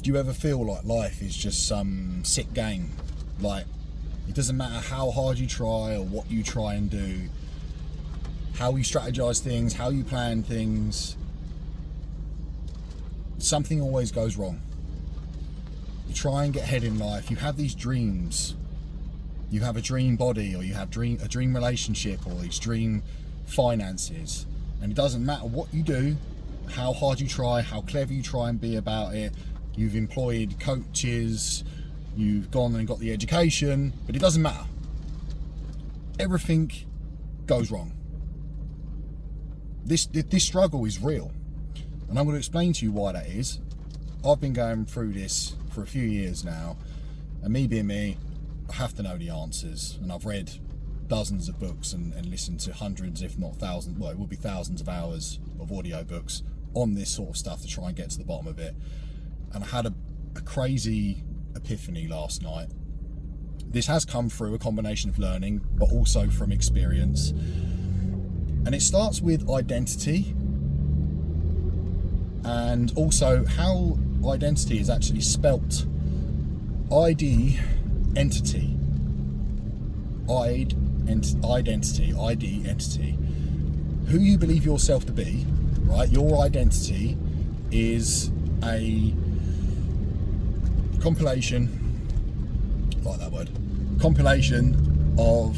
Do you ever feel like life is just some sick game? Like, it doesn't matter how hard you try or what you try and do, how you strategize things, how you plan things, something always goes wrong. You try and get ahead in life, you have these dreams, you have a dream body, or you have a dream relationship, or these dream finances, and it doesn't matter what you do, how hard you try, how clever you try and be about it. You've employed coaches, you've gone and got the education, but it doesn't matter. Everything goes wrong. This struggle is real, and I'm going to explain to you why that is. I've been going through this for a few years now, and me being me, I have to know the answers, and I've read dozens of books and listened to hundreds, if not thousands, well, it will be thousands of hours of audio books on this sort of stuff to try and get to the bottom of it. And I had a crazy epiphany last night. This has come through a combination of learning, but also from experience. And it starts with identity, and also how identity is actually spelt. ID, entity. Identity, ID, entity. Who you believe yourself to be, right? Your identity is a compilation, like that word, compilation of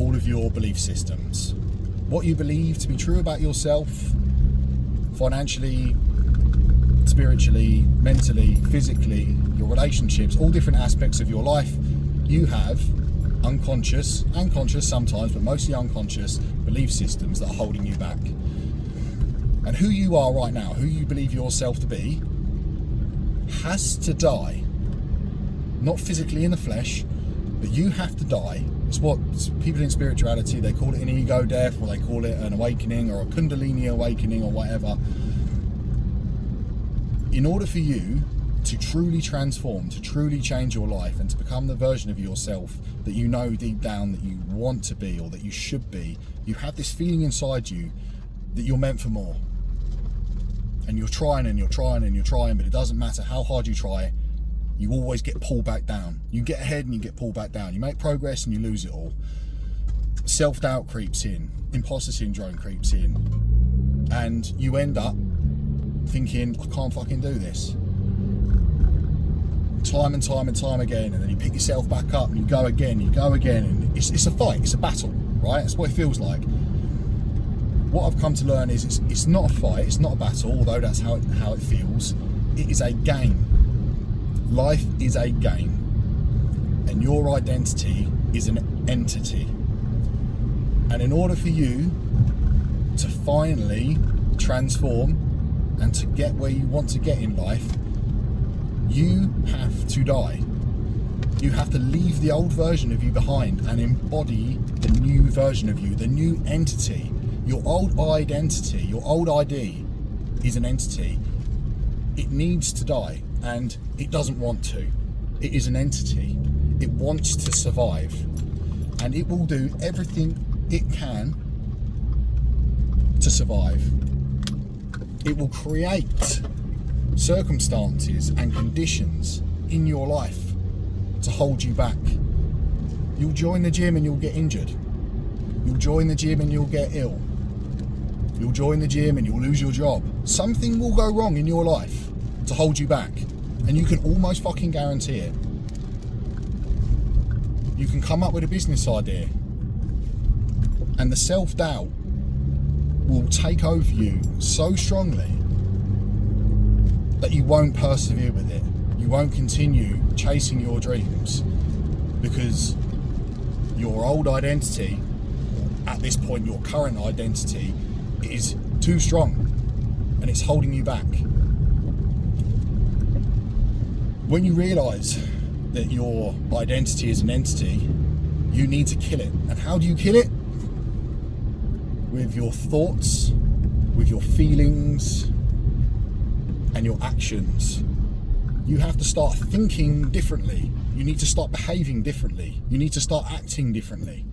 all of your belief systems. What you believe to be true about yourself, financially, spiritually, mentally, physically, your relationships, all different aspects of your life. You have unconscious and conscious sometimes, but mostly unconscious belief systems that are holding you back. And who you are right now, who you believe yourself to be, has to die. Not physically in the flesh, but you have to die. It's what people in spirituality, they call it an ego death, or they call it an awakening, or a kundalini awakening, or whatever. In order for you to truly transform, to truly change your life, and to become the version of yourself that you know deep down that you want to be, or that you should be, you have this feeling inside you that you're meant for more. And you're trying and you're trying and you're trying, but it doesn't matter how hard you try, you always get pulled back down. You get ahead and you get pulled back down. You make progress and you lose it all. Self-doubt creeps in, imposter syndrome creeps in, and you end up thinking, I can't fucking do this. Time and time and time again, and then you pick yourself back up and you go again, and it's a fight, it's a battle, right? That's what it feels like. What I've come to learn is it's not a fight, it's not a battle, although that's how it feels. It is a game. Life is a game, and your identity is an entity. And in order for you to finally transform and to get where you want to get in life, you have to die. You have to leave the old version of you behind and embody the new version of you, the new entity. Your old identity, your old ID is an entity. It needs to die, and it doesn't want to. It is an entity. It wants to survive, and it will do everything it can to survive. It will create circumstances and conditions in your life to hold you back. You'll join the gym and you'll get injured. You'll join the gym and you'll get ill. You'll join the gym and you'll lose your job. Something will go wrong in your life to hold you back, and you can almost fucking guarantee it. You can come up with a business idea, and the self-doubt will take over you so strongly that you won't persevere with it. You won't continue chasing your dreams because your old identity, at this point your current identity, is too strong and it's holding you back. When you realise that your identity is an entity, you need to kill it. And how do you kill it? With your thoughts, with your feelings, and your actions. You have to start thinking differently. You need to start behaving differently. You need to start acting differently.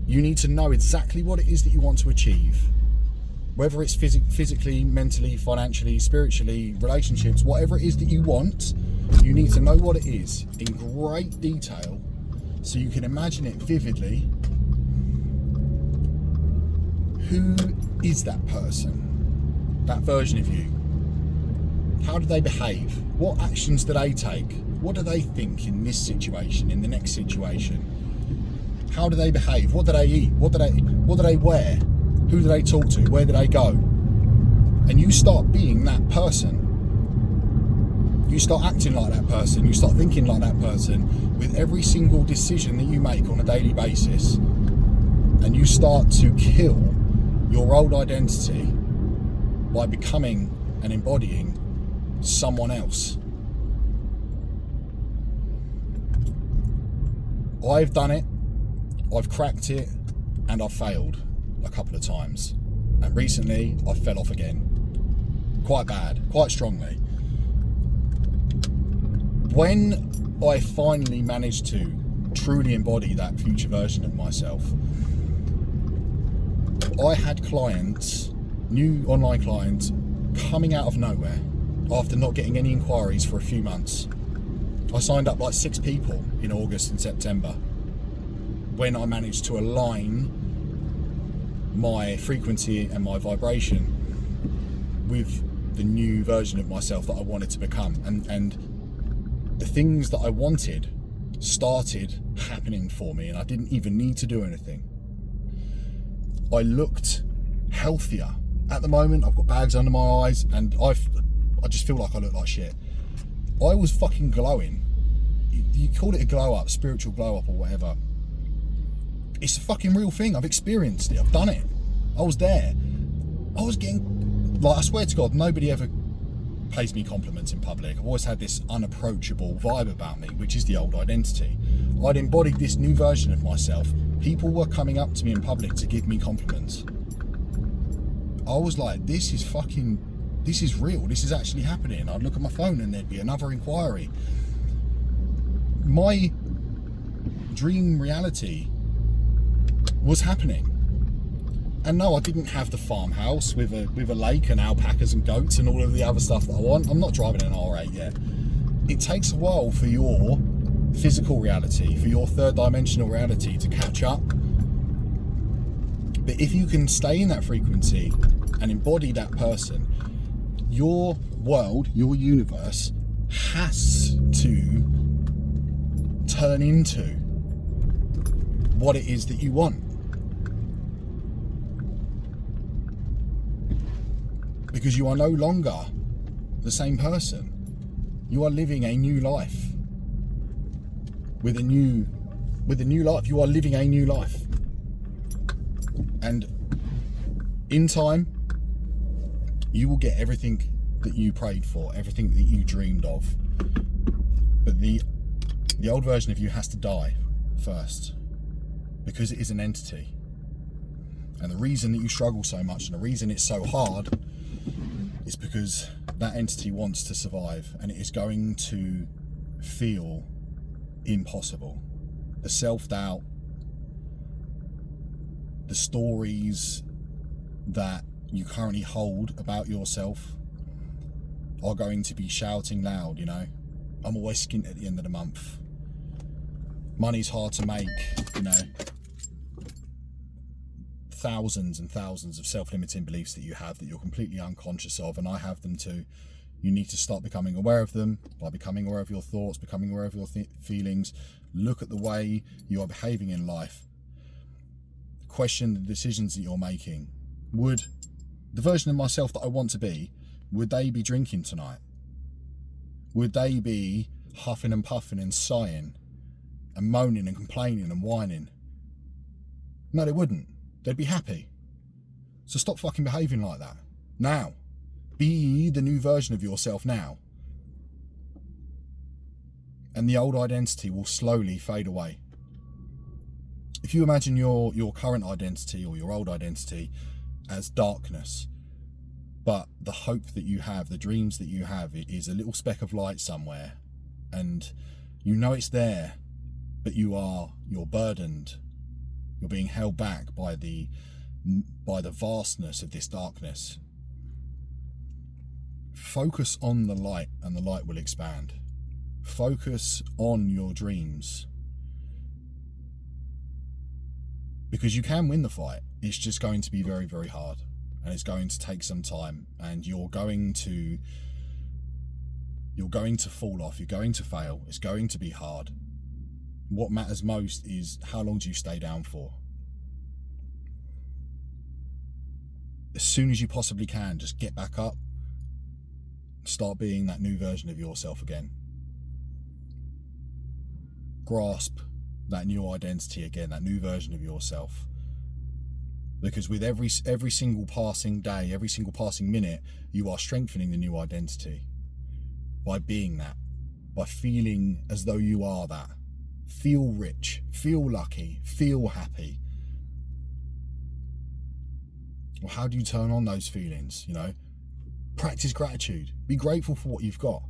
You need to know exactly what it is that you want to achieve. whether it's physically, mentally, financially, spiritually, relationships, whatever it is that you want, you need to know what it is in great detail so you can imagine it vividly. Who is that person, that version of you? How do they behave? What actions do they take? What do they think in this situation, in the next situation? How do they behave? What do they eat? What do they wear? Who do they talk to? Where do they go? And you start being that person. You start acting like that person. You start thinking like that person with every single decision that you make on a daily basis. And you start to kill your old identity by becoming and embodying someone else. I've done it, I've cracked it, and I've failed a couple of times. And recently I fell off again. Quite bad, quite strongly. When I finally managed to truly embody that future version of myself, I had clients, new online clients, coming out of nowhere after not getting any inquiries for a few months. I signed up like 6 people in August and September when I managed to align my frequency and my vibration with the new version of myself that I wanted to become. And the things that I wanted started happening for me, and I didn't even need to do anything. I looked healthier. At the moment, I've got bags under my eyes and I just feel like I look like shit. I was fucking glowing. You call it a glow up, spiritual glow up or whatever. It's a fucking real thing. I've experienced it. I've done it. I was there. I was getting, like, I swear to God, nobody ever pays me compliments in public. I've always had this unapproachable vibe about me, which is the old identity. I'd embodied this new version of myself. People were coming up to me in public to give me compliments. I was like, this is real. This is actually happening. I'd look at my phone and there'd be another inquiry. My dream reality was happening. And no, I didn't have the farmhouse with a lake and alpacas and goats and all of the other stuff that I want. I'm not driving an R8 yet. It takes a while for your physical reality, for your third dimensional reality to catch up. But if you can stay in that frequency and embody that person, your world, your universe has to turn into what it is that you want. Because you are no longer the same person. You are living a new life. With a new life, you are living a new life. And in time, you will get everything that you prayed for, everything that you dreamed of. But the old version of you has to die first, because it is an entity. And the reason that you struggle so much and the reason it's so hard is because that entity wants to survive, and it is going to feel impossible. The self-doubt, the stories that you currently hold about yourself are going to be shouting loud, you know. I'm always skint at the end of the month. Money's hard to make, you know. Thousands and thousands of self-limiting beliefs that you have that you're completely unconscious of, and I have them too. You need to start becoming aware of them by becoming aware of your thoughts, becoming aware of your feelings. Look at the way you are behaving in life. Question the decisions that you're making. Would the version of myself that I want to be, would they be drinking tonight? Would they be huffing and puffing and sighing and moaning and complaining and whining? No, they wouldn't. They'd be happy. So stop fucking behaving like that. Now. Be the new version of yourself now. And the old identity will slowly fade away. If you imagine your current identity or your old identity as darkness, but the hope that you have, the dreams that you have, it is a little speck of light somewhere, and you know it's there, but you're burdened. You're being held back by the by the vastness of this darkness. Focus on the light and the light will expand. Focus on your dreams. Because you can win the fight. It's just going to be very, very hard. And it's going to take some time. And you're going to fall off. You're going to fail. It's going to be hard. What matters most is how long do you stay down for. As soon as you possibly can, just get back up. Start being that new version of yourself again. Grasp that new identity again, that new version of yourself. Because with every single passing day, every single passing minute, you are strengthening the new identity. By being that. By feeling as though you are that. Feel rich. Feel lucky. Feel happy. Well, how do you turn on those feelings, you know? Practice gratitude. Be grateful for what you've got.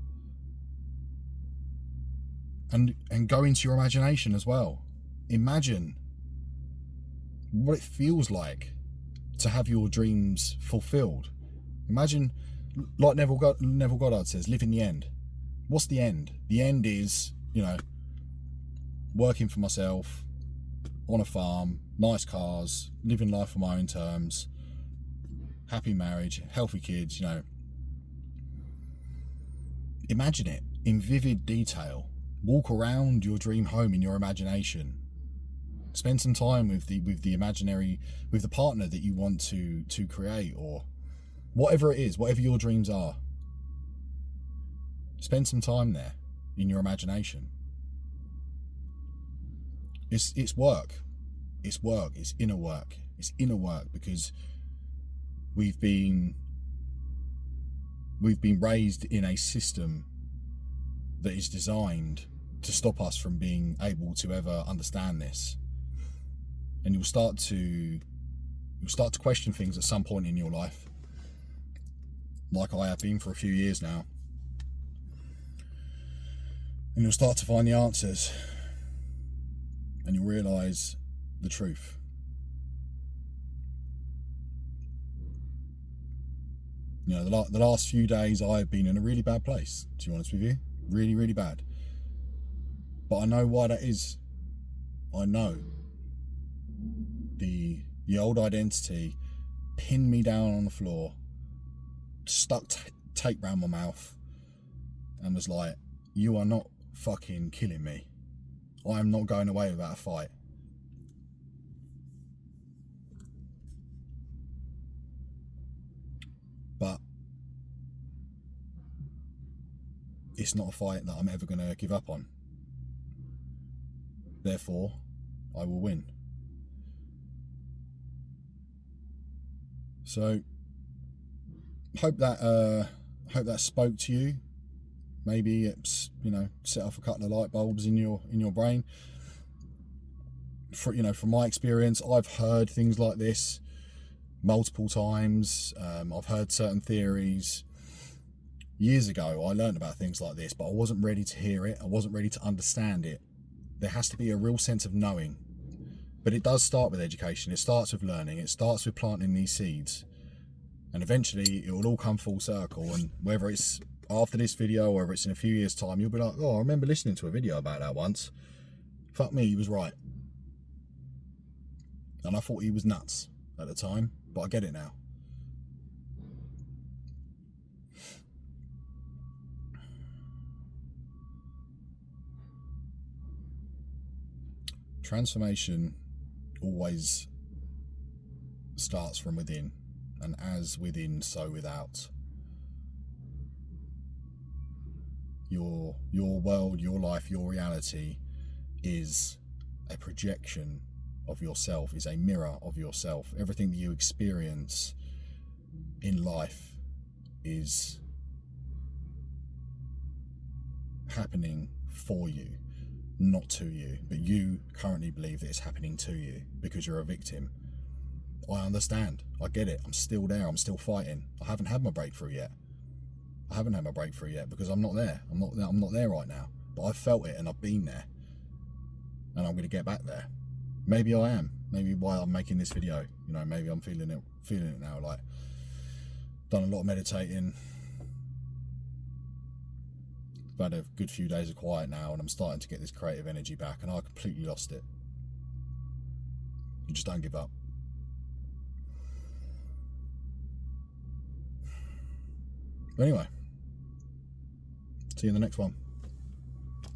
And go into your imagination as well. Imagine what it feels like to have your dreams fulfilled. Imagine, like Neville Goddard says, live in the end. What's the end? The end is, you know, working for myself, on a farm, nice cars, living life on my own terms, happy marriage, healthy kids, you know. Imagine it in vivid detail. Walk around your dream home in your imagination. Spend some time with the partner that you want to create, or whatever it is, whatever your dreams are. Spend some time there in your imagination. It's work. It's work. It's inner work. It's inner work because we've been raised in a system that is designed to stop us from being able to ever understand this. And you'll start to question things at some point in your life, like I have been for a few years now. And you'll start to find the answers, and you'll realise the truth. You know, the last few days I've been in a really bad place, to be honest with you. Really, really bad. But I know why that is. I know. The old identity pinned me down on the floor, stuck tape round my mouth, and was like, you are not fucking killing me. I am not going away without a fight. But it's not a fight that I'm ever going to give up on. Therefore, I will win. So, hope that spoke to you. Maybe it's, you know, set off a couple of light bulbs in your brain. From my experience, I've heard things like this multiple times. I've heard certain theories. Years ago, I learned about things like this, but I wasn't ready to hear it. I wasn't ready to understand it. There has to be a real sense of knowing. But it does start with education. It starts with learning. It starts with planting these seeds. And eventually, it will all come full circle. And whether it's after this video or whether it's in a few years' time, you'll be like, oh, I remember listening to a video about that once. Fuck me, he was right. And I thought he was nuts at the time, but I get it now. Transformation always starts from within, and as within, so without. Your world, your life, your reality is a projection of yourself, is a mirror of yourself. Everything that you experience in life is happening for you, not to you, but you currently believe that it's happening to you because you're a victim. I understand. I get it. I'm still there. I'm still fighting. I haven't had my breakthrough yet. Because I'm not there. I'm not there right now. But I've felt it and I've been there. And I'm going to get back there. Maybe I am. Maybe why I'm making this video. You know, maybe I'm feeling it now. Like, done a lot of meditating. I've had a good few days of quiet now, and I'm starting to get this creative energy back, and I completely lost it. You just don't give up. But anyway, see you in the next one.